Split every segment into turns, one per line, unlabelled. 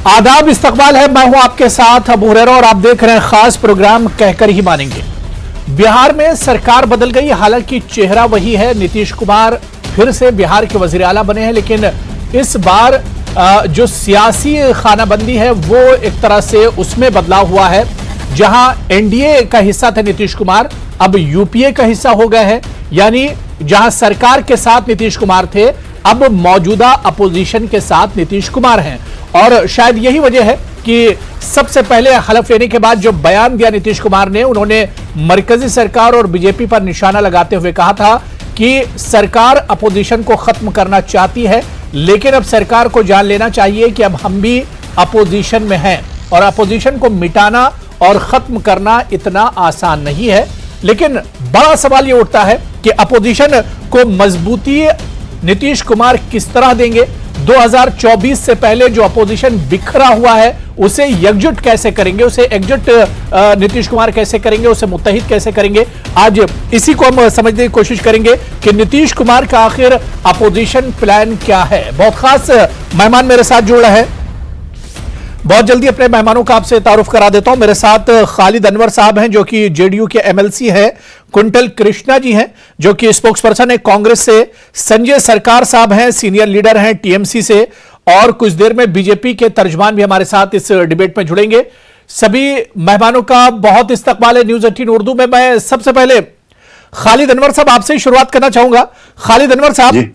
आदाब, इस्तकबाल है। मैं हूं आपके साथ अबू हुरैरा और आप देख रहे हैं खास प्रोग्राम कहकर ही मानेंगे। बिहार में सरकार बदल गई, हालांकि चेहरा वही है। नीतीश कुमार फिर से बिहार के वजीर आला बने हैं, लेकिन इस बार जो सियासी खानाबंदी है वो एक तरह से उसमें बदलाव हुआ है। जहां एनडीए का हिस्सा थे नीतीश कुमार, अब यूपीए का हिस्सा हो गए हैं। यानी जहां सरकार के साथ नीतीश कुमार थे, अब मौजूदा अपोजिशन के साथ नीतीश कुमार हैं। और शायद यही वजह है कि सबसे पहले हलफ लेने के बाद जो बयान दिया नीतीश कुमार ने, उन्होंने मरकजी सरकार और बीजेपी पर निशाना लगाते हुए कहा था कि सरकार अपोजिशन को खत्म करना चाहती है, लेकिन अब सरकार को जान लेना चाहिए कि अब हम भी अपोजिशन में हैं और अपोजिशन को मिटाना और खत्म करना इतना आसान नहीं है। लेकिन बड़ा सवाल यह उठता है कि अपोजिशन को मजबूती नीतीश कुमार किस तरह देंगे। 2024 से पहले जो अपोजिशन बिखरा हुआ है उसे एकजुट कैसे करेंगे, उसे एकजुट नीतीश कुमार कैसे करेंगे, उसे मुत्तहिद कैसे करेंगे। आज इसी को हम समझने की कोशिश करेंगे कि नीतीश कुमार का आखिर अपोजिशन प्लान क्या है। बहुत खास मेहमान मेरे साथ जुड़ रहे हैं। बहुत जल्दी अपने मेहमानों का आपसे तारुफ करा देता हूं। मेरे साथ खालिद अनवर साहब हैं जो कि जेडीयू के एमएलसी हैं, कुंटल कृष्णा जी हैं जो कि स्पोक्स पर्सन है कांग्रेस से, संजय सरकार साहब हैं सीनियर लीडर हैं टीएमसी से, और कुछ देर में बीजेपी के तर्जमान भी हमारे साथ इस डिबेट में जुड़ेंगे। सभी मेहमानों का बहुत इस्तकबाल है न्यूज 18 उर्दू में। मैं सबसे पहले खालिद अनवर साहब आपसे ही शुरुआत करना चाहूंगा। खालिद अनवर साहब,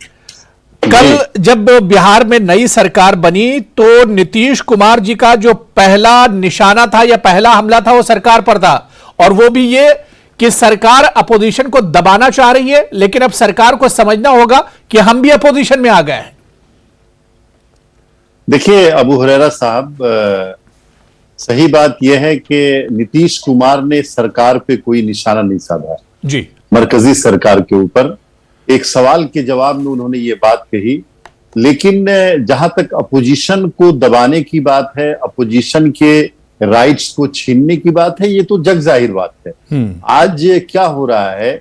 कल जब बिहार में नई सरकार बनी तो नीतीश कुमार जी का जो पहला निशाना था या पहला हमला था वो सरकार पर था, और वो भी ये कि सरकार अपोजिशन को दबाना चाह रही है, लेकिन अब सरकार को समझना होगा कि हम भी अपोजिशन में आ गए हैं।
देखिए अबू हुरैरा साहब, सही बात यह है कि नीतीश कुमार ने सरकार पे कोई निशाना नहीं साधा
जी।
मरकजी सरकार के ऊपर एक सवाल के जवाब में उन्होंने ये बात कही, लेकिन जहां तक अपोजिशन को दबाने की बात है, अपोजिशन के राइट्स को छीनने की बात है, ये तो जग जाहिर बात है। आज क्या हो रहा है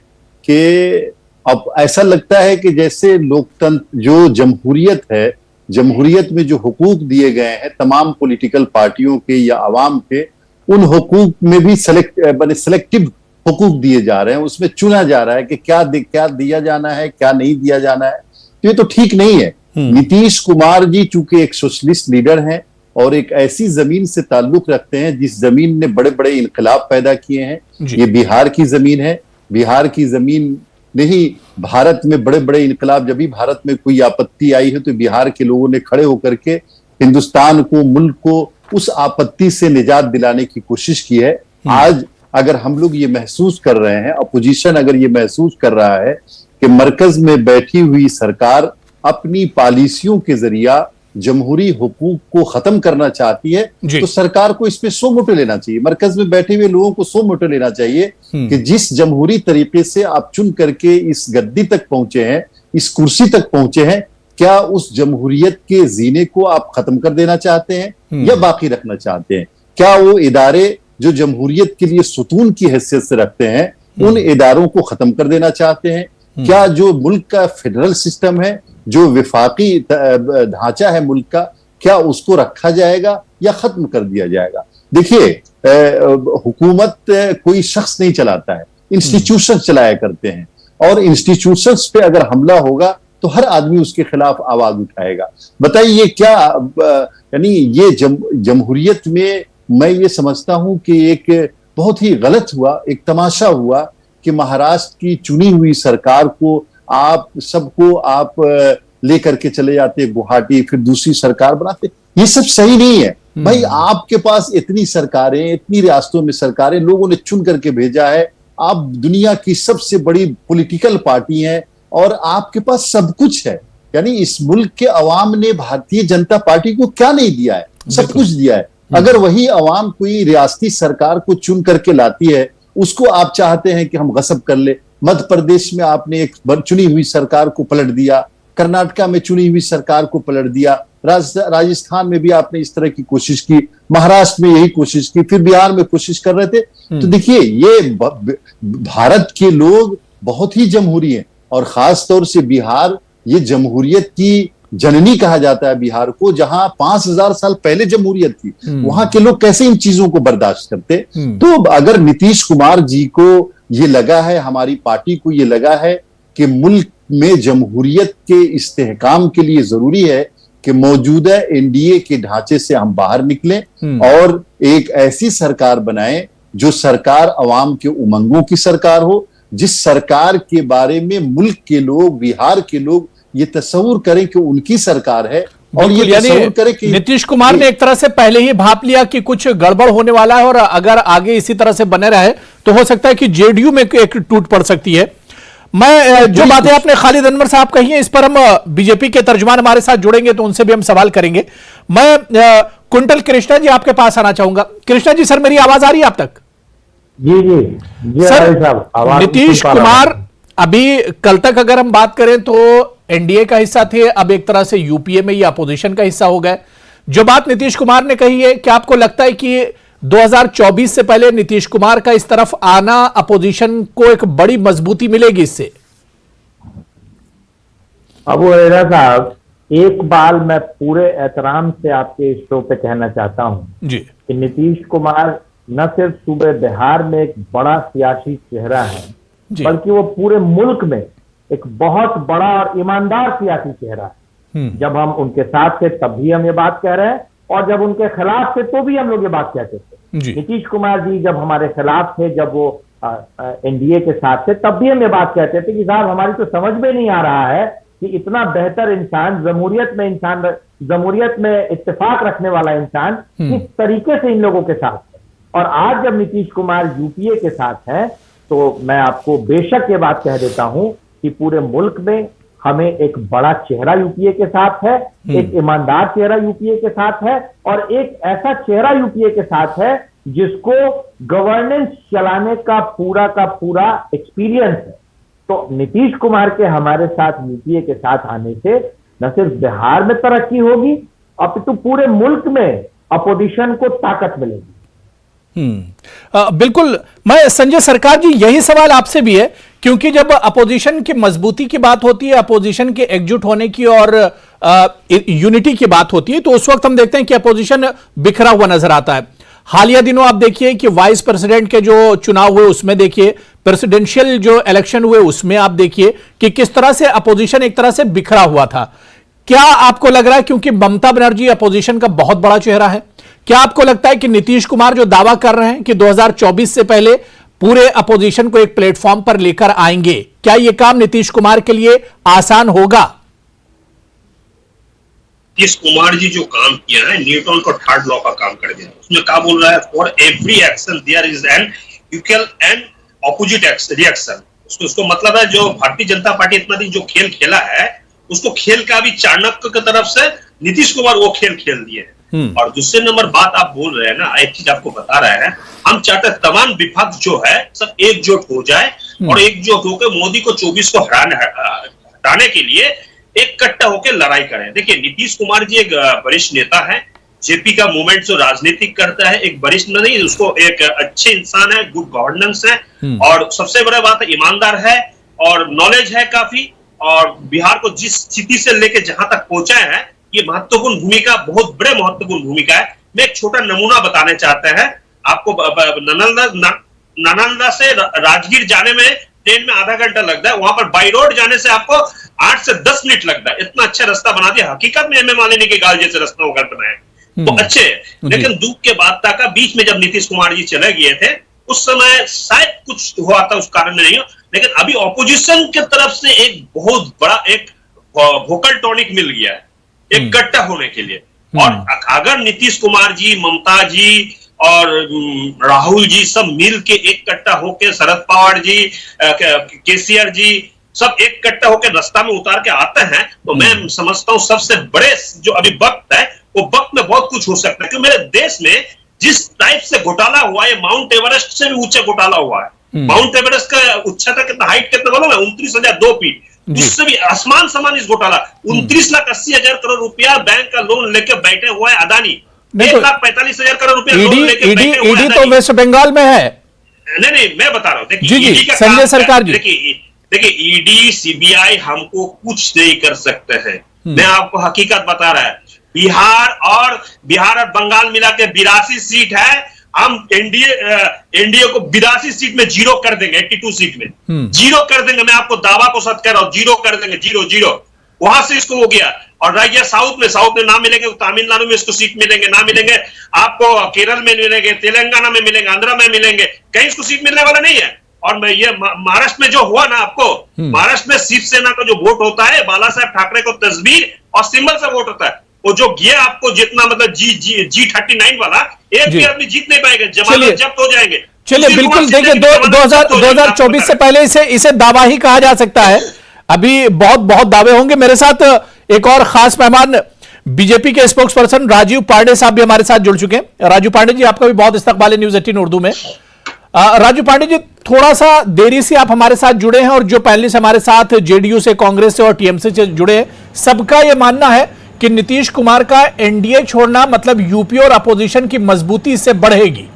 कि अब ऐसा लगता है कि जैसे लोकतंत्र, जो जमहूरियत है, जमहूरियत में जो हुकूक दिए गए हैं तमाम पॉलिटिकल पार्टियों के या अवाम के, उन हुकूक में भी सेलेक्टिव हुकूक दिए जा रहे हैं। उसमें चुना जा रहा है कि क्या दिया जाना है, क्या नहीं दिया जाना है। तो ये तो ठीक नहीं है। नीतीश कुमार जी चूंकि एक सोशलिस्ट लीडर हैं और एक ऐसी जमीन से ताल्लुक रखते हैं जिस जमीन ने बड़े बड़े इनकलाब पैदा किए हैं, ये बिहार की जमीन है। बिहार की जमीन ने ही भारत में बड़े बड़े इनकलाब, जब भी भारत में कोई आपत्ति आई है तो बिहार के लोगों ने खड़े होकर के हिंदुस्तान को, मुल्क को उस आपत्ति से निजात दिलाने की कोशिश की है। आज अगर हम लोग ये महसूस कर रहे हैं, अपोजिशन अगर ये महसूस कर रहा है कि मरकज में बैठी हुई सरकार अपनी पॉलिसियों के जरिया जमहूरी हुकूक को खत्म करना चाहती है, तो सरकार को इस पे सो मोटो लेना चाहिए। मरकज में बैठे हुए लोगों को सो मोटो लेना चाहिए कि जिस जमहूरी तरीके से आप चुन करके इस गद्दी तक पहुंचे हैं, इस कुर्सी तक पहुंचे हैं, क्या उस जमहूरियत के जीने को आप खत्म कर देना चाहते हैं या बाकी रखना चाहते हैं? क्या वो इदारे जो जमहूरियत के लिए सुतून की हैसियत से रखते हैं, उन इदारों को खत्म कर देना चाहते हैं? क्या जो मुल्क का फेडरल सिस्टम है, जो विफाकी ढांचा है मुल्क का, क्या उसको रखा जाएगा या खत्म कर दिया जाएगा? देखिए, हुकूमत कोई शख्स नहीं चलाता है, इंस्टीट्यूशन चलाया करते हैं, और इंस्टीट्यूशंस पे अगर हमला होगा तो हर आदमी उसके खिलाफ आवाज उठाएगा। बताइए क्या यानी ये जमहूरियत में मैं ये समझता हूं कि एक बहुत ही गलत हुआ, एक तमाशा हुआ कि महाराष्ट्र की चुनी हुई सरकार को आप सबको आप लेकर के चले जाते गुवाहाटी, फिर दूसरी सरकार बनाते। ये सब सही नहीं है भाई। आपके पास इतनी सरकारें, इतनी रियासतों में सरकारें, लोगों ने चुन करके भेजा है। आप दुनिया की सबसे बड़ी पॉलिटिकल पार्टी हैं और आपके पास सब कुछ है। यानी इस मुल्क के अवाम ने भारतीय जनता पार्टी को क्या नहीं दिया है? सब कुछ दिया है। अगर वही अवाम कोई रियासती सरकार को चुन करके लाती है, उसको आप चाहते हैं कि हम गसब कर ले। मध्य प्रदेश में आपने एक चुनी हुई सरकार को पलट दिया, कर्नाटका में चुनी हुई सरकार को पलट दिया, राजस्थान में भी आपने इस तरह की कोशिश की, महाराष्ट्र में यही कोशिश की, फिर बिहार में कोशिश कर रहे थे। तो देखिए, ये भारत के लोग बहुत ही जमहूरी हैं और खास तौर से बिहार ये जमहूरियत की जननी कहा जाता है बिहार को, जहां 5,000 साल पहले जमहूरियत थी, वहां के लोग कैसे इन चीजों को बर्दाश्त करते। तो अगर नीतीश कुमार जी को ये लगा है, हमारी पार्टी को ये लगा है कि मुल्क में जमहूरियत के इस्तेहकाम के लिए जरूरी है कि मौजूदा एनडीए के ढांचे से हम बाहर निकलें और एक ऐसी सरकार बनाएं जो सरकार अवाम के उमंगों की सरकार हो, जिस सरकार के बारे में मुल्क के लोग, बिहार के लोग ये तस्वुर करें कि उनकी सरकार है, और ये तस्वुर करें कि
नीतीश कुमार ने एक तरह से पहले ही भाप लिया कि कुछ गड़बड़ होने वाला है और अगर आगे इसी तरह से बने रहे तो हो सकता है कि जेडीयू में एक टूट पड़ सकती है। मैं जो बातें आपने खालिद अनवर साहब कही है, इस पर हम बीजेपी के तर्जुमान हमारे साथ जुड़ेंगे तो उनसे भी हम सवाल करेंगे। मैं कुंटल कृष्णा जी आपके पास आना चाहूंगा। कृष्णा जी, सर मेरी आवाज आ रही है आप तक?
जी
सर,
साहब,
नीतीश कुमार अभी कल तक अगर हम बात करें तो एनडीए का हिस्सा थे, अब एक तरह से यूपीए में ये अपोजिशन का हिस्सा हो गए। जो बात नीतीश कुमार ने कही है, क्या आपको लगता है कि 2024 से पहले नीतीश कुमार का इस तरफ आना अपोजिशन को एक बड़ी मजबूती मिलेगी इससे?
अबू रेजा साहब, एक बार मैं पूरे एहतराम से आपके इस शो पे कहना चाहता हूं
जी
कि नीतीश कुमार न सिर्फ सूबे बिहार में एक बड़ा सियासी चेहरा है, बल्कि वो पूरे मुल्क में एक बहुत बड़ा और ईमानदार सियासी चेहरा है। जब हम उनके साथ थे तब भी हम ये बात कह रहे हैं, और जब उनके खिलाफ थे तो भी हम लोग ये बात कहते थे। नीतीश कुमार जी जब हमारे खिलाफ थे, जब वो एनडीए के साथ थे, तब भी हम ये बात कहते थे कि साहब हमारी तो समझ में नहीं आ रहा है कि इतना बेहतर इंसान, जमहूरियत में इत्तेफाक रखने वाला इंसान किस तरीके से इन लोगों के साथ है। और आज जब नीतीश कुमार यूपीए के साथ हैं तो मैं आपको बेशक ये बात कह देता हूं कि पूरे मुल्क में हमें एक बड़ा चेहरा यूपीए के साथ है, एक ईमानदार चेहरा यूपीए के साथ है, और एक ऐसा चेहरा यूपीए के साथ है जिसको गवर्नेंस चलाने का पूरा एक्सपीरियंस है। तो नीतीश कुमार के हमारे साथ यूपीए के साथ आने से न सिर्फ बिहार में तरक्की होगी, अपितु पूरे मुल्क में अपोजिशन को ताकत मिलेगी।
बिल्कुल। मैं संजय सरकार जी, यही सवाल आपसे भी है, क्योंकि जब अपोजिशन की मजबूती की बात होती है, अपोजिशन के एकजुट होने की और यूनिटी की बात होती है, तो उस वक्त हम देखते हैं कि अपोजिशन बिखरा हुआ नजर आता है। हालिया दिनों आप देखिए कि वाइस प्रेसिडेंट के जो चुनाव हुए उसमें देखिए, प्रेसिडेंशियल जो इलेक्शन हुए उसमें आप देखिए कि किस तरह से अपोजिशन एक तरह से बिखरा हुआ था। क्या आपको लग रहा है, क्योंकि ममता बनर्जी अपोजिशन का बहुत बड़ा चेहरा है, क्या आपको लगता है कि नीतीश कुमार जो दावा कर रहे हैं कि 2024 से पहले पूरे अपोजिशन को एक प्लेटफॉर्म पर लेकर आएंगे, क्या यह काम नीतीश कुमार के लिए आसान होगा?
नीतीश कुमार जी जो काम किया है, न्यूटन को थर्ड लॉ का काम कर दिया। उसमें क्या बोल रहा है, for every action there is an equal and opposite reaction. उसको मतलब है, जो भारतीय जनता पार्टी इतना दिन जो खेल खेला है, उसको खेल का भी चाणक्य की तरफ से नीतीश कुमार वो खेल खेल दिए। और दूसरे नंबर बात आप बोल रहे हैं ना, एक चीज आपको बता रहे हैं, हम चाहते हैं तमाम विपक्ष जो है सब एकजुट हो जाए और एकजुट होकर मोदी को 24 को हटाने के लिए एक कट्टा होकर लड़ाई करें। देखिए, नीतीश कुमार जी एक वरिष्ठ नेता है, जेपी का मूवमेंट जो राजनीतिक करता है, एक वरिष्ठ नहीं, उसको एक अच्छे इंसान है, गुड गवर्नेंस है, और सबसे बड़ा बात है ईमानदार है और नॉलेज है काफी, और बिहार को जिस स्थिति से लेके जहां तक पहुंचाए हैं, ये महत्वपूर्ण भूमिका, बहुत बड़े महत्वपूर्ण भूमिका है। मैं एक छोटा नमूना बताने चाहते हैं आपको। नालंदा से राजगीर जाने में ट्रेन में आधा घंटा लगता है, वहां पर बाई रोड जाने से आपको 8 से 10 मिनट लगता है। इतना अच्छा रास्ता बना दिया, हकीकत में एमए मालिनी के गाल जैसे रास्ता होकर बनाए तो अच्छे। लेकिन दुख के बाद तक बीच में जब नीतीश कुमार जी चले गए थे, उस समय शायद कुछ हुआ था, उस कारण में नहीं हो, लेकिन अभी ऑपोजिशन की तरफ से एक बहुत बड़ा एक वोकल टॉनिक मिल गया है इकट्ठा होने के लिए। और अगर नीतीश कुमार जी, ममता जी और राहुल जी सब मिल के इकट्ठा होके, शरद पवार जी, केसीआर जी सब इकट्ठा होकर रास्ता में उतार के आते हैं, तो मैं समझता हूं सबसे बड़े जो अभी वक्त है, वो वक्त में बहुत कुछ हो सकता है। क्योंकि मेरे देश में जिस टाइप से घोटाला हुआ है, माउंट एवरेस्ट से भी ऊंचा घोटाला हुआ है। माउंट एवरेस्ट का उच्चता कितना, हाइट कितना बोलो ना, 29,002 फीट, उससे भी आसमान समान इस घोटाला। 29,80,000 करोड़ रुपया बैंक का लोन लेके बैठे हुए है अदानी। 1,45,000 करोड़ रुपया लोन लेके बैठे हुए
ईडी तो वेस्ट बंगाल में है।
नहीं, मैं बता रहा हूँ,
देखिए संजय सरकार जी,
देखिए ईडी सीबीआई हमको कुछ नहीं कर सकते हैं। मैं आपको हकीकत बता रहा है, बिहार और बंगाल मिला के 82 सीट है। हम एनडीए को 82 सीट में जीरो कर देंगे, 82 सीट में जीरो कर देंगे। मैं आपको दावा को सच कह रहा हूं, जीरो कर देंगे, जीरो। वहां से इसको हो गया। और रह गया साउथ में ना मिलेंगे, तमिलनाडु में इसको सीट मिलेंगे, ना मिलेंगे आपको, केरल में मिलेंगे, तेलंगाना में मिलेंगे, आंध्र में मिलेंगे, कहीं इसको सीट मिलने वाला नहीं है। और ये महाराष्ट्र में जो हुआ ना, आपको महाराष्ट्र में शिवसेना का जो वोट होता है, बाला साहेब ठाकरे को तस्वीर और सिंबल से वोट होता है, वो जो गया आपको जितना, मतलब G39 वाला, एक भी आदमी जीत नहीं पाएगा, जमानत जब्त हो जाएंगे।
चलिए बिल्कुल, देखिए 2024 से पहले इसे दावा ही कहा जा सकता है। अभी बहुत दावे होंगे। मेरे साथ एक और खास मेहमान बीजेपी के स्पोक्स पर्सन राजीव पांडे साहब भी हमारे साथ जुड़ चुके हैं। राजीव पांडे जी, आपका भी बहुत इस्तकबाल है न्यूज़ 18 उर्दू में। राजीव पांडे जी, थोड़ा सा देरी से आप हमारे साथ जुड़े हैं, और जो पैनलिस्ट हमारे साथ जेडीयू से, कांग्रेस से और टीएमसी से जुड़े हैं, सबका यह मानना है कि नीतीश कुमार का एनडीए छोड़ना मतलब यूपी और अपोजिशन की मजबूती इससे बढ़ेगी।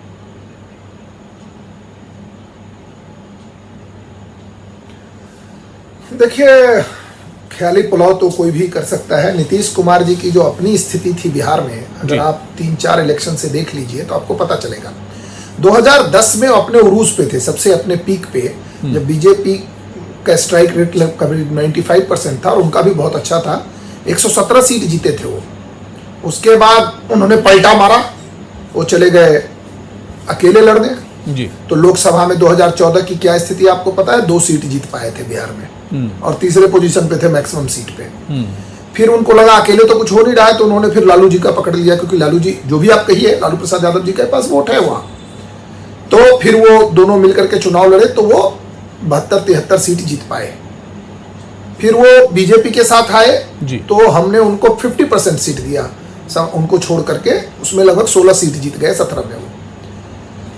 देखिए, ख्याली पुलाव तो कोई भी कर सकता है। नीतीश कुमार जी की जो अपनी स्थिति थी बिहार में, अगर आप 3-4 इलेक्शन से देख लीजिए तो आपको पता चलेगा। 2010 में अपने उरूज पे थे, सबसे अपने पीक पे, जब बीजेपी का स्ट्राइक रेट करीब 95% था और उनका भी बहुत अच्छा था, 117 सीट जीते थे वो। उसके बाद उन्होंने पलटा मारा, वो चले गए अकेले लड़ने
जी।
तो लोकसभा में 2014 की क्या स्थिति आपको पता है, 2 सीट जीत पाए थे बिहार में और तीसरे पोजीशन पे थे मैक्सिमम सीट पे। फिर उनको लगा अकेले तो कुछ हो नहीं रहा है, तो उन्होंने फिर लालू जी का पकड़ लिया, क्योंकि लालू जी, जो भी आप कहिए, लालू प्रसाद यादव जी के पास वोट है वहां। तो फिर वो दोनों मिलकर के चुनाव लड़े, तो वो 72-73 सीट जीत पाए। फिर वो बीजेपी के साथ आए, तो हमने उनको 50% सीट दिया, सब उनको छोड़ करके, उसमें लगभग 16 सीट जीत गए 17 में वो।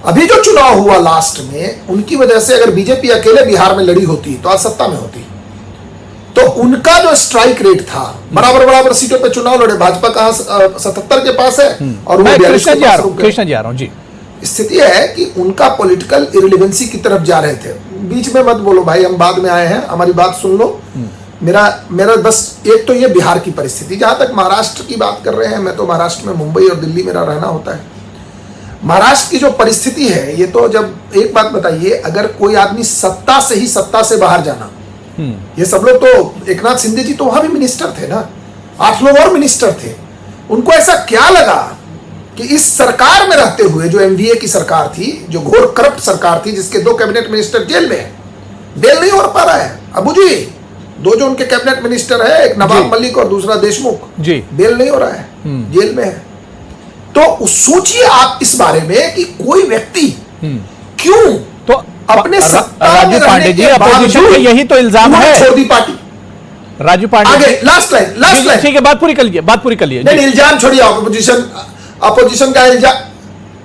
अभी जो चुनाव हुआ लास्ट में, उनकी वजह से अगर बीजेपी अकेले बिहार में लड़ी होती तो आज सत्ता में होती। तो उनका जो स्ट्राइक रेट था, बराबर सीटों पे चुनाव लड़े, भाजपा कहां 77 के पास है और वो 42 के पास रुक गए।
जा रहा हूं जी।
स्थिति है कि उनका पॉलिटिकल इरिलेवेंसी की तरफ जा रहे थे। बीच में मत बोलो भाई, हम बाद में आए हैं, हमारी बात सुन लो। मेरा बस एक तो ये बिहार की परिस्थिति। जहां तक महाराष्ट्र की बात कर रहे हैं, मैं तो महाराष्ट्र में मुंबई और दिल्ली मेरा रहना होता है। महाराष्ट्र की जो परिस्थिति है, ये तो, जब एक बात बताइए, अगर कोई आदमी सत्ता से बाहर जाना, ये सब लोग तो, एकनाथ शिंदे जी तो वहां भी मिनिस्टर थे ना, 8 लोग और मिनिस्टर थे। उनको ऐसा क्या लगा कि इस सरकार में रहते हुए, जो एमवीए की सरकार थी, जो घोर करप्ट सरकार थी, जिसके 2 कैबिनेट मिनिस्टर जेल में है, बेल नहीं हो पा रहा है। अबू जी, 2 जो उनके कैबिनेट मिनिस्टर है, एक नवाब मलिक और दूसरा देशमुख जी, बेल नहीं हो रहा है, जेल में है। तो सोचिए आप इस बारे में कि कोई व्यक्ति क्यों
तो
अपने सत्ता में
रहने के बावजूद, यही तो इल्जाम है,
छोड़ दी पार्टी।
राजू पांडे,
आगे लास्ट लाइन
ठीक है, बात पूरी कर लीजिए।
नहीं, इल्जाम छोड़िए, अपोजिशन का इल्जाम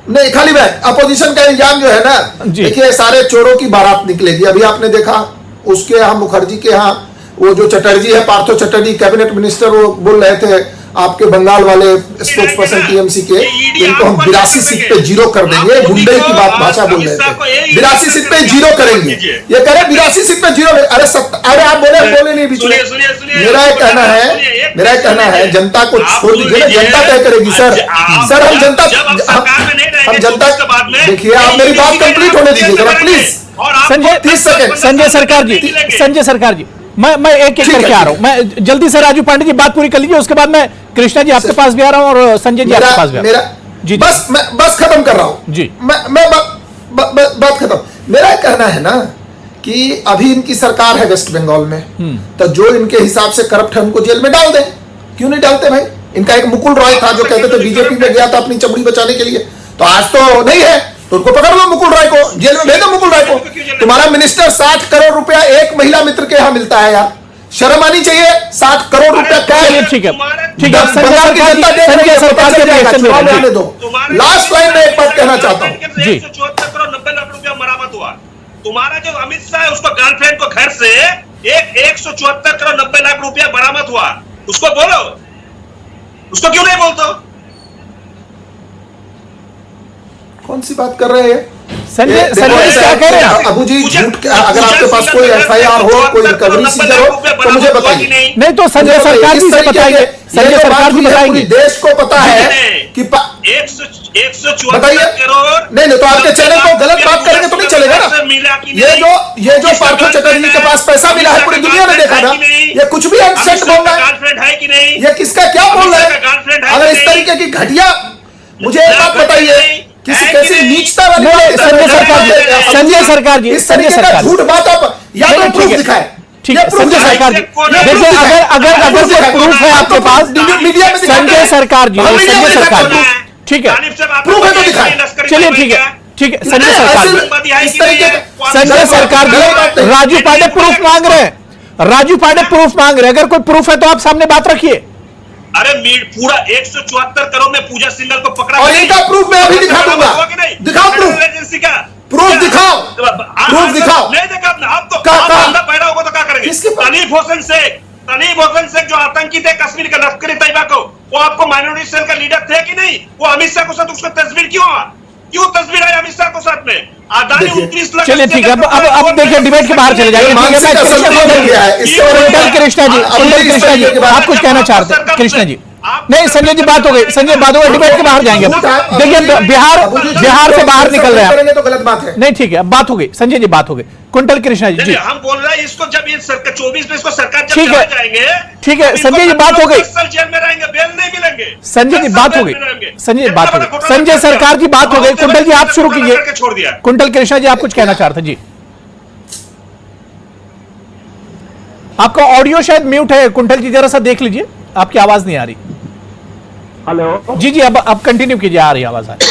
नहीं, खाली बैठ। अपोजिशन का इल्जाम जो है ना, देखिए, सारे चोरों की बारात निकलेगी। अभी आपने देखा उसके यहाँ, मुखर्जी के यहाँ, वो जो चटर्जी है, पार्थो चटर्जी, कैबिनेट मिनिस्टर, वो बोल रहे थे आपके बंगाल वाले स्पोक्स पर्सन टीएमसी के, इनको हम 82 सीट पे जीरो कर देंगे। गुंडे की बात भाषा बोल रहे थे, 82 सीट पे जीरो करेंगे। ये कह रहे 82 सीट पे जीरो। अरे आप बोले नहीं बीच में। मेरा एक कहना है, जनता को छोड़ दीजिए ना, जनता तय करेगी। सर हम जनता, देखिए, आप मेरी बात कंप्लीट होने दीजिए जरा प्लीज।
संजय, 30 सेकंड। संजय सरकार जी, मैं एक करके आ रहा हूं। मैं जल्दी से, राजू पांडे जी बात पूरी कर लीजिए, उसके बाद मैं कृष्णा जी आपके पास भी आ रहा हूं और संजय जी आपके पास भी आ रहा हूं। जी,
बस खत्म कर रहा हूं जी। मैं बात खत्म। मेरा कहना है ना कि अभी इनकी सरकार है वेस्ट बंगाल में, तो जो इनके हिसाब से करप्ट है उनको जेल में डाल दें। क्यों नहीं डालते भाई? इनका एक मुकुल रॉय था जो कहते थे बीजेपी में गया था अपनी चमड़ी बचाने के लिए, तो आज तो नहीं है, तो उनको पकड़ लो, मुकुल रॉय को जेल में भेजो। मुकुल रॉय को, तुम्हारा मिनिस्टर 60 करोड़ रुपया एक महिला मित्र के यहाँ मिलता है यार, शर्म आनी चाहिए। 60 करोड़ रुपया क्या है?
ठीक है,
बंगाल की जनता देख सरकार के जाने दो। लास्ट लाइन में एक बात कहना चाहता हूँ जी।
174 करोड़ 90 लाख रुपया बरामद हुआ। तुम्हारा जो अमित शाह है, उसको गर्लफ्रेंड को घर से 174 करोड़ 90 लाख रुपया बरामद हुआ। उसको बोलो, उसको क्यों नहीं बोलते?
कौन सी बात कर रहे हैं?
संजय क्या कह रहे हैं
अबू जी? झूठ, अगर आपके पास कोई FIR हो, कोई रिकवरी सीजर हो तो मुझे बताइए।
नहीं तो संजय सरकार जी से बताइए, संजय सरकार जी बताएंगे।
देश को पता है कि
174 करोड़।
नहीं तो आपके चैनल को गलत बात करेंगे तो नहीं चलेगा ना। ये जो पार्थो चटर्जी के पास पैसा मिला है पूरी दुनिया ने देखा ना। ये कुछ भी अनसेंट बोल रहा है,
गर्लफ्रेंड है कि नहीं?
ये किसका क्या बोल रहा है? अगर इस तरीके की घटिया, मुझे एक बात बताइए, किसी कैसी नीचता वाली बात
संजय सरकार जी,
इस तरीके का झूठ बात आप या तो प्रूफ दिखाए।
ठीक है संजय सरकार जी, देखिए अगर कोई प्रूफ है आपके पास
मीडिया में
संजय सरकार जी, ठीक है
प्रूफ है तो दिखाए।
चलिए ठीक है संजय सरकार जी, राजू पांडे प्रूफ मांग रहे हैं, राजू पांडे प्रूफ मांग रहे हैं। अगर कोई प्रूफ है तो आप सामने बात रखिए।
अरे पूरा 174 करोड़ में पूजा सिंघल को पकड़ा,
और इनका प्रूफ मैं अभी दिखा दूंगा। दिखाओ प्रूफ,
एजेंसी का
प्रूफ दिखाओ, प्रूफ दिखाओ।
नहीं देखा आपने? आप तो पैदा होगा तो क्या करेंगे? तनीब होसन शेख जो आतंकी थे कश्मीर के लश्कर तैयबा को, वो आपको माइनॉरिटी सेल का लीडर थे कि नहीं? वो अमित शाह के साथ उसका तस्वीर क्यों तस्वीर है अमित शाह के साथ में? आदानी 29 लाख।
चलिए ठीक है, अब देखिए डिबेट के बाहर चले जाइए। कृष्णा जी आप कुछ कहना चाहते हैं? कृष्णा जी नहीं, संजय जी बात हो गई, संजय बात हो गई, डिबेट के बाहर जाएंगे। देखिए बिहार से बाहर निकल रहे हैं
तो गलत बात है।
नहीं ठीक है, अब बात हो गई संजय जी, बात हो गई। कुंटल कृष्णा जी
हम बोल रहे हैं इसको जब ये सरकार 24 में इसको सरकार
ठीक है
जाएंगे,
ठीक है संजय जी बात हो गई,
जेल में रहेंगे, बेल नहीं मिलेंगे।
संजय जी बात हो गई, संजय जी बात हो गई, संजय सरकार जी बात हो गई। कुंटल जी आप शुरू कीजिए।
छोड़ दिया
कुंटल कृष्णा जी आप कुछ कहना चाहते हैं? जी आपका ऑडियो शायद म्यूट है कुंटल जी, जरा सा देख लीजिए, आपकी आवाज नहीं आ रही।
हेलो
जी अब कंटिन्यू कीजिए, आ रही आवाज आ रही।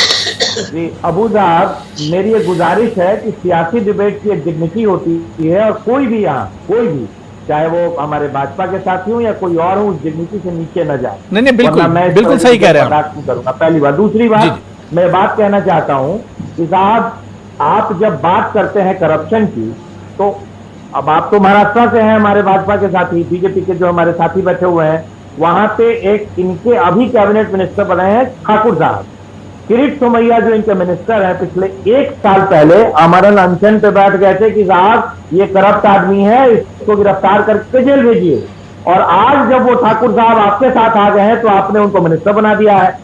जी अबू साहब, मेरी एक गुजारिश है कि सियासी डिबेट की एक डिग्निटी होती है, और कोई भी यहाँ कोई भी, चाहे वो हमारे भाजपा के साथी हो या कोई और हो, उस डिग्निटी से नीचे न जाए।
नहीं बिल्कुल सही कह रहे हैं।
करूंगा पहली बात। दूसरी बात, मैं बात कहना चाहता हूँ कि साहब आप जब बात करते हैं करप्शन की, तो अब आप तो महाराष्ट्र से हैं, हमारे भाजपा के साथी, बीजेपी के जो हमारे साथी बैठे हुए हैं, वहां पे एक इनके अभी कैबिनेट मिनिस्टर बने हैं ठाकुर साहब, किरीट सोमैया जो इनके मिनिस्टर हैं, पिछले 1 साल पहले आमरण अनशन पे बैठ गए थे कि साहब ये करप्ट आदमी है, इसको गिरफ्तार करके जेल भेजिए। और आज जब वो ठाकुर साहब आपके साथ आ गए हैं तो आपने उनको मिनिस्टर बना दिया है।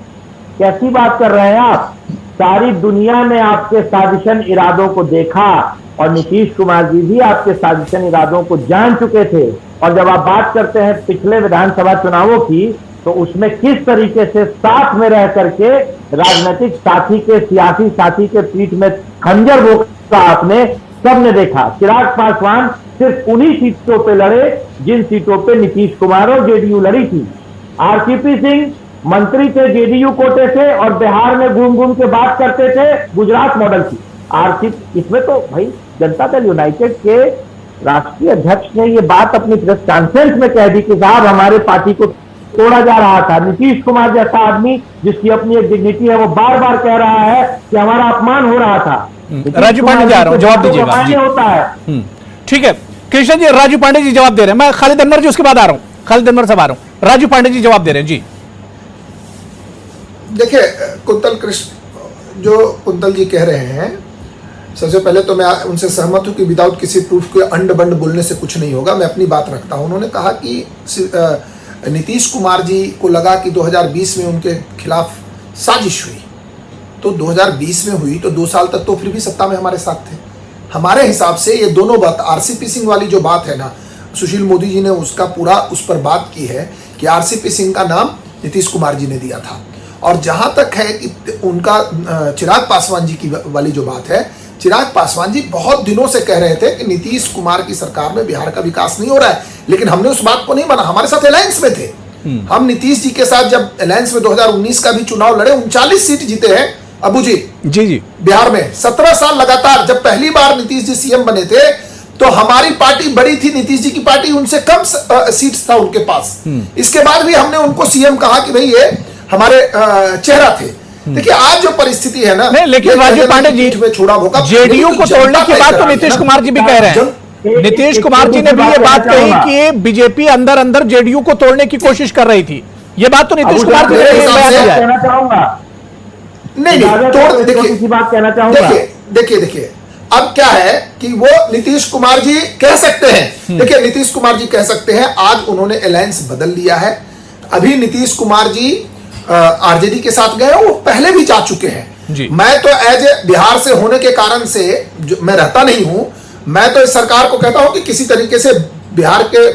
कैसी बात कर रहे हैं आप? सारी दुनिया ने आपके साजिशन इरादों को देखा, और नीतीश कुमार जी भी आपके साजिशन इरादों को जान चुके थे। और जब आप बात करते हैं पिछले विधानसभा चुनावों की, तो उसमें किस तरीके से साथ में रह करके राजनीतिक साथी के, सियासी साथी के पीठ में खंजर भोंका आपने सबने देखा। चिराग पासवान सिर्फ उन्हीं सीटों पे लड़े जिन सीटों पे नीतीश कुमार और जेडीयू लड़ी थी। आरसीपी सिंह मंत्री थे, जेडीयू कोटे से, और बिहार में घूम घूम के बात करते थे गुजरात मॉडल की। आरसीपी इसमें तो भाई जनता दल यूनाइटेड के राष्ट्रीय अध्यक्ष ने ये बात अपनी प्रेस कॉन्फ्रेंस में कह दी कि साहब हमारे पार्टी को तोड़ा जा रहा था। नीतीश कुमार जैसा आदमी जिसकी अपनी एक डिग्निटी है, वो बार बार कह रहा है कि हमारा अपमान हो रहा था।
राजू पांडे जी आ रहा हूं, जवाब दीजिएगा।
होता है
ठीक है कृष्ण जी, राजू पांडे जी जवाब दे रहे हैं। मैं खालिद अनवर जी उसके बाद आ रहा हूं, खालिद अनवर साहब आ रहा हूं। राजू पांडे जी जवाब दे रहे हैं। जी
देखिए कुंतल जी कह रहे हैं, सबसे पहले तो मैं उनसे सहमत हूं कि विदाउट किसी प्रूफ के अंड बंड बोलने से कुछ नहीं होगा। मैं अपनी बात रखता हूं। उन्होंने कहा कि नीतीश कुमार जी को लगा कि 2020 में उनके खिलाफ साजिश हुई, तो 2020 में हुई तो 2 साल तक तो फिर भी सत्ता में हमारे साथ थे। हमारे हिसाब से ये दोनों बात, आरसीपी सिंह वाली जो बात है ना, सुशील मोदी जी ने उसका पूरा उस पर बात की है कि आरसीपी सिंह का नाम नीतीश कुमार जी ने दिया था। और जहां तक है कि उनका चिराग पासवान जी की वाली जो बात है, चिराग पासवान जी बहुत दिनों से कह रहे थे कि नीतीश कुमार की सरकार में बिहार का विकास नहीं हो रहा है, लेकिन हमने उस बात को नहीं माना। हमारे साथ अलायंस में थे हम, नीतीश जी के साथ जब अलायंस में 2019 का भी चुनाव लड़े, 39 सीट जीते हैं अबू जी। जी बिहार में 17 साल लगातार। जब पहली बार नीतीश जी सीएम बने थे तो हमारी पार्टी बड़ी थी, नीतीश जी की पार्टी उनसे कम सीट्स था उनके पास। इसके बाद भी हमने उनको सीएम कहा कि भाई ये हमारे चेहरा थे। देखिए आज जो परिस्थिति है ना,
लेकिन राजू पांडे जी
में छोड़ा होगा,
जेडीयू को तोड़ने की बात तो नीतीश कुमार जी भी कह रहे हैं। नीतीश कुमार जी ने भी ये बात कही कि बीजेपी अंदर अंदर जेडीयू को तोड़ने की कोशिश कर रही थी। ये बात तो नीतीश कुमार जी ने
कहना चाहूंगा।
नहीं तोड़, देखिए
बात कहना चाहूंगा।
देखिए अब क्या है कि वो नीतीश कुमार जी कह सकते हैं, देखिए नीतीश कुमार जी कह सकते हैं, आज उन्होंने अलायंस बदल लिया है। अभी नीतीश कुमार जी आरजेडी के साथ गए, वो पहले भी जा चुके हैं। मैं तो एज ए बिहार से होने के कारण से मैं रहता नहीं हूं, मैं तो इस सरकार को कहता हूं कि किसी तरीके से बिहार के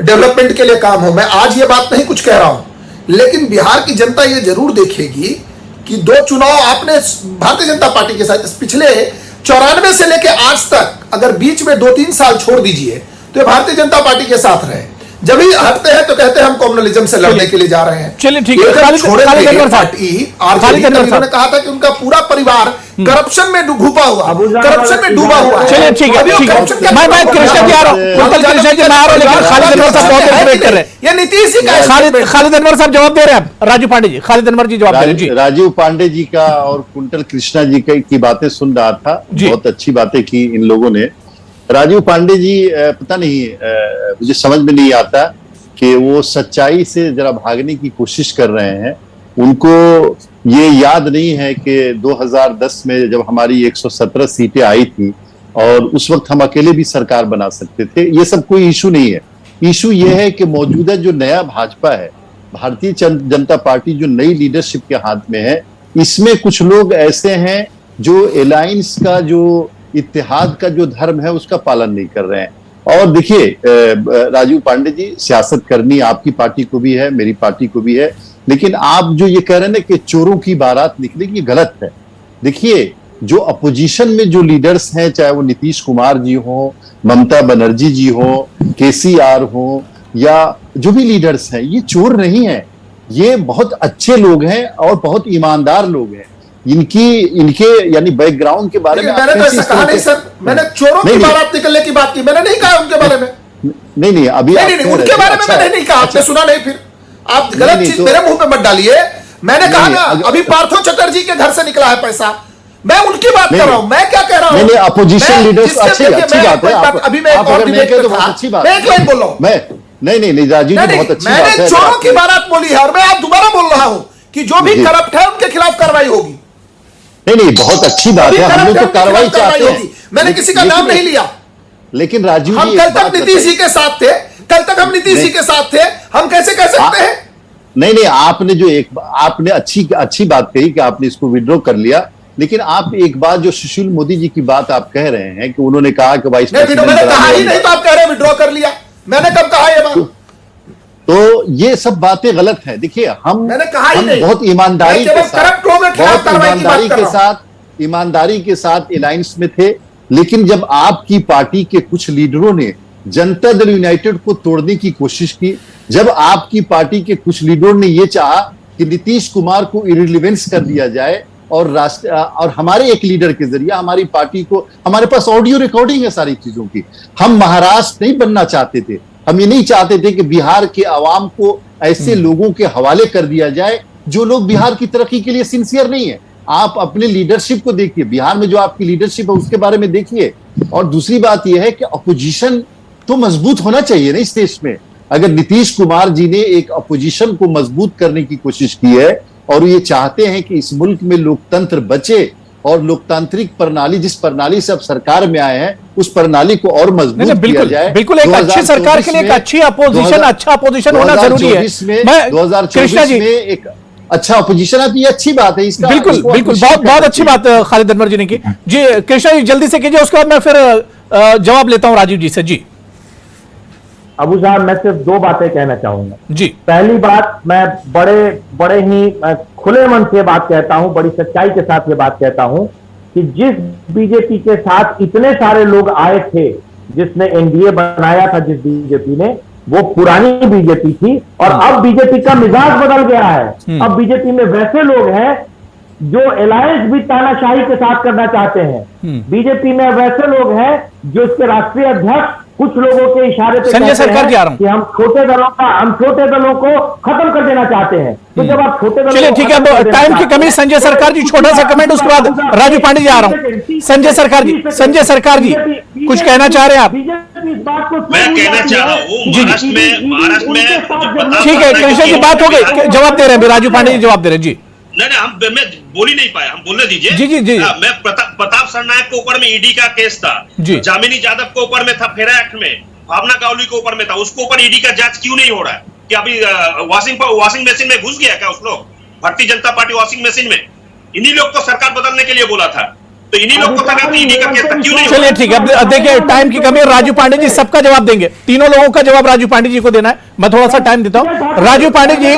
डेवलपमेंट के लिए काम हो। मैं आज ये बात नहीं कुछ कह रहा हूं, लेकिन बिहार की जनता ये जरूर देखेगी कि 2 चुनाव आपने भारतीय जनता पार्टी के साथ पिछले 94 से लेके आज तक, अगर बीच में 2-3 साल छोड़ दीजिए तो ये भारतीय जनता पार्टी के साथ रहे। जब भी हटते हैं तो कहते हैं हम कम्युनलिज्म से लड़ने के लिए जा रहे हैं।
चलिए ठीक है,
उन्होंने कहा था कि उनका पूरा परिवार करप्शन में डूबा हुआ है।
चलिए ठीक है, मैं कृष्णा जी आ रहा हूं, कृष्णा जी मैं आ रहा हूं, लेकिन खालिद अनवर साहब बहुत इंटरेक्ट कर रहे हैं।
ये नीतीश जी का
खालिद अनवर साहब जवाब दे रहे हैं। राजू पांडे जी, खालिद अनवर जी जवाब दे रहे हैं। जी,
राजीव पांडे जी का और कुंटल कृष्णा जी की बातें सुन रहा था, बहुत अच्छी बातें की इन लोगों ने। राजीव पांडे जी पता नहीं, मुझे समझ में नहीं आता कि वो सच्चाई से जरा भागने की कोशिश कर रहे हैं। उनको ये याद नहीं है कि 2010 में जब हमारी 117 सीटें आई थी और उस वक्त हम अकेले भी सरकार बना सकते थे। ये सब कोई इशू नहीं है। इशू ये है कि मौजूदा जो नया भाजपा है, भारतीय जनता पार्टी जो नई लीडरशिप के हाथ में है, इसमें कुछ लोग ऐसे हैं जो अलायंस का, जो इत्तेहाद का जो धर्म है उसका पालन नहीं कर रहे हैं। और देखिए राजीव पांडे जी, सियासत करनी आपकी पार्टी को भी है, मेरी पार्टी को भी है, लेकिन आप जो ये कह रहे हैं ना कि चोरों की बारात निकलेगी, ये गलत है। देखिए जो अपोजिशन में जो लीडर्स हैं, चाहे वो नीतीश कुमार जी हो, ममता बनर्जी जी हो, केसीआर हो, या जो भी लीडर्स हैं, ये चोर नहीं है। ये बहुत अच्छे लोग हैं और बहुत ईमानदार लोग हैं। इनके यानी बैकग्राउंड के बारे में
मैंने तो ऐसा कहा नहीं सर, मैंने चोरों की बारात निकलने की बात की, मैंने नहीं कहा उनके बारे में।
नहीं अभी
नहीं उनके बारे में मैंने नहीं कहा, आपने सुना नहीं, फिर आप गलत चीज मेरे मुंह पे मत डालिए। मैंने कहा ना, अभी पार्थो चटर्जी के घर से निकला है पैसा, मैं उनकी बात कर रहा हूं। मैं क्या कह रहा हूं,
अपोजिशन लीडर्स अच्छी बात है।
अभी मैं एक और डिबेट में था, मैं एक लाइन बोल रहा हूं।
नहीं राजीव जी बहुत अच्छी बात है।
मैंने चोरों की बारात बोली है और मैं आप दोबारा बोल रहा हूं कि जो भी करप्ट है उनके खिलाफ कार्रवाई होगी।
नहीं बहुत अच्छी बात है, हम लोग तो कार्रवाई चाहते हैं।
मैंने किसी का नाम नहीं लिया,
लेकिन राजीव
हम कल तक नीतीश जी के साथ थे, कल तक हम नीतीश जी के साथ थे, हम कैसे कह सकते हैं?
नहीं आपने जो आपने अच्छी बात कही कि आपने इसको विड्रॉ कर लिया, लेकिन आप एक बात जो सुशील मोदी जी की बात आप कह रहे हैं कि उन्होंने कहा कि वाइस प्रेसिडेंट,
मैंने कहा ही नहीं, तो आप कह रहे हैं विड्रॉ कर लिया। मैंने कब कहा ये बात?
तो ये सब बातें गलत है। देखिए हम बहुत ईमानदारी के साथ अलायंस में थे, लेकिन जब आपकी पार्टी के कुछ लीडरों ने जनता दल यूनाइटेड को तोड़ने की कोशिश की, जब आपकी पार्टी के कुछ लीडरों ने यह चाहा कि नीतीश कुमार को इररिलेवेंस कर दिया जाए और हमारे एक लीडर के जरिए हमारी पार्टी को, हमारे पास ऑडियो रिकॉर्डिंग है सारी चीजों की, हम महाराष्ट्र नहीं बनना चाहते थे। हम ये नहीं चाहते थे कि बिहार के आवाम को ऐसे लोगों के हवाले कर दिया जाए जो लोग बिहार की तरक्की के लिए सिंसियर नहीं है। आप अपने लीडरशिप को देखिए, बिहार में जो आपकी लीडरशिप है उसके बारे में देखिए। और दूसरी बात यह है कि अपोजिशन तो मजबूत होना चाहिए ना इस देश में। अगर नीतीश कुमार जी ने एक अपोजिशन को मजबूत करने की कोशिश की है और ये चाहते हैं कि इस मुल्क में लोकतंत्र बचे और लोकतांत्रिक प्रणाली, जिस प्रणाली से अब सरकार में आए हैं, उस प्रणाली को और मजबूत किया जाए।
बिल्कुल एक अच्छी सरकार के लिए एक अच्छी अपोजिशन, अच्छा अपोजिशन होना जरूरी है।
2024 में एक अच्छा अपोजिशन आती है, अच्छी बात है। इसका
बिल्कुल बहुत अच्छी बात खालिद अनवर जी ने की। जी कृष्णा जी जल्दी से कीजिए, उसके बाद मैं फिर जवाब लेता हूं राजीव जी से। जी
अबू साहब, मैं सिर्फ 2 बातें कहना चाहूंगा
जी।
पहली बात, मैं बड़े ही खुले मन से बात कहता हूं, बड़ी सच्चाई के साथ ये बात कहता हूं कि जिस बीजेपी के साथ इतने सारे लोग आए थे, जिसने एनडीए बनाया था, जिस बीजेपी ने, वो पुरानी बीजेपी थी और अब बीजेपी का मिजाज बदल गया है। अब बीजेपी में वैसे लोग हैं जो अलायंस भी तानाशाही के साथ करना चाहते हैं। बीजेपी में वैसे लोग हैं जो इसके राष्ट्रीय अध्यक्ष कुछ लोगों के इशारे पे
संजय सरकार जी आ रहा हूं
कि हम छोटे दलों को खत्म कर देना चाहते हैं। तो जब आप छोटे दलों,
चलिए ठीक है, टाइम की कमी, संजय सरकार जी छोटा सा कमेंट, उसके बाद राजू पांडे जी आ रहा हूं। संजय सरकार जी कुछ कहना चाह रहे हैं आप?
मैं कहना चाह रहा हूँ महाराष्ट्र में
ठीक है कृष्ण जी, बात हो गई, जवाब दे रहे हैं, राजू पांडे जी जवाब दे रहे हैं। जी
नहीं, मैं बोल ही नहीं पाया, हम बोलने दीजिए।
जी जी जी।
मैं प्रताप सरनायक के ऊपर में ईडी का केस था, जामिनी यादव के ऊपर में था, फेरा एक्ट में भावना गावली के ऊपर में था, उसके ऊपर ईडी का जांच क्यों नहीं हो रहा है? कि अभी वॉशिंग मशीन में घुस गया क्या उस लोग? Bharatiya Janata party washing machine में, इन्हीं लोग को सरकार बदलने के लिए बोला था, तो इन्हीं लोग को था कि ईडी का केस क्यों नहीं?
चलिए ठीक है, अब देखिए टाइम की कमी है, राजू पांडे जी सबका जवाब देंगे, तीनों लोगों का जवाब राजू पांडे जी को देना है। मैं थोड़ा सा टाइम देता हूं। राजू पांडे जी,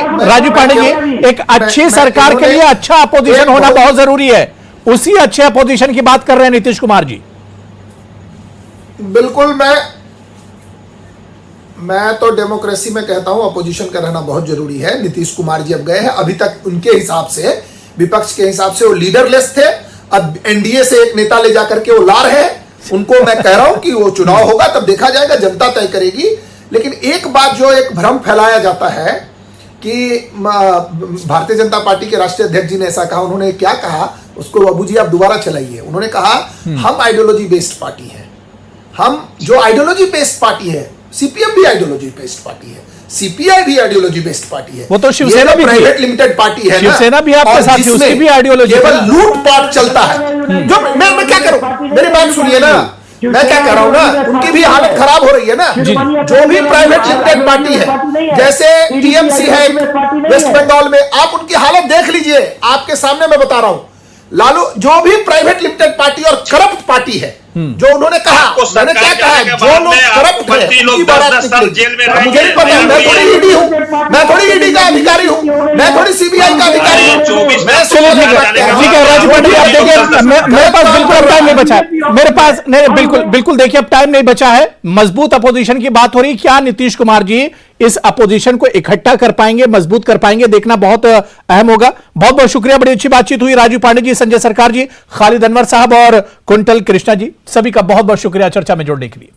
एक अच्छी सरकार के लिए अच्छा अपोजिशन होना बहुत जरूरी है, उसी अच्छे अपोजिशन की बात कर रहे हैं नीतीश कुमार जी।
बिल्कुल, मैं तो डेमोक्रेसी में कहता हूं अपोजिशन का रहना बहुत जरूरी है। नीतीश कुमार जी अब गए हैं, अभी तक उनके हिसाब से, विपक्ष के हिसाब से वो लीडरलेस थे, अब एनडीए से एक नेता ले जाकर के वो ला रहे हैं उनको। मैं कह रहा हूं कि वो चुनाव होगा तब देखा जाएगा, जनता तय करेगी। लेकिन एक बात जो एक भ्रम फैलाया जाता है कि भारतीय जनता पार्टी के राष्ट्रीय अध्यक्ष जी ने ऐसा कहा, उन्होंने क्या कहा उसको बाबू जी आप दोबारा चलाइए। उन्होंने कहा हम आइडियोलॉजी बेस्ड पार्टी है, हम जो आइडियोलॉजी बेस्ड पार्टी है, सीपीएम भी आइडियोलॉजी बेस्ड पार्टी है, सीपीआई भी आइडियोलॉजी बेस्ड पार्टी है,
वो तो शिवसेना भी
प्राइवेट लिमिटेड पार्टी है,
शिवसेना भी आपके साथ है, उसकी भी आइडियोलॉजी,
केवल लूटपाट चलता है। जो मैं क्या करूं, मेरी बात सुनिए ना, मैं क्या कह रहा हूं ना, उनकी भी हालत खराब हो रही है ना। जो भी प्राइवेट लिमिटेड पार्टी है, जैसे टीएमसी है वेस्ट बंगाल में, आप उनकी हालत देख लीजिए, आपके सामने मैं बता रहा हूं। लालू जो भी प्राइवेट लिमिटेड पार्टी और करप्ट पार्टी है, जो उन्होंने कहा, मैंने क्या कहा है, जो लोग करप्ट है उनकी बात मुझे नहीं पता, मैं थोड़ी ईडी हूं, मैं थोड़ी ईडी का अधिकारी हूं, मैं थोड़ी सीबीआई का अधिकारी हूं। मैं
ठीक है राजू पांडे, आप देखिए मेरे पास बिल्कुल अब टाइम नहीं बचा है, मेरे पास नहीं, बिल्कुल देखिए अब टाइम नहीं बचा है। मजबूत अपोजिशन की बात हो रही, क्या नीतीश कुमार जी इस अपोजिशन को इकट्ठा कर पाएंगे, मजबूत कर पाएंगे, देखना बहुत अहम होगा। बहुत बहुत शुक्रिया, बड़ी अच्छी बातचीत हुई। राजू पांडे जी, संजय सरकार जी, खालिद अनवर साहब और कुंतल कृष्णा जी, सभी का बहुत बहुत शुक्रिया चर्चा में जोड़ने के लिए।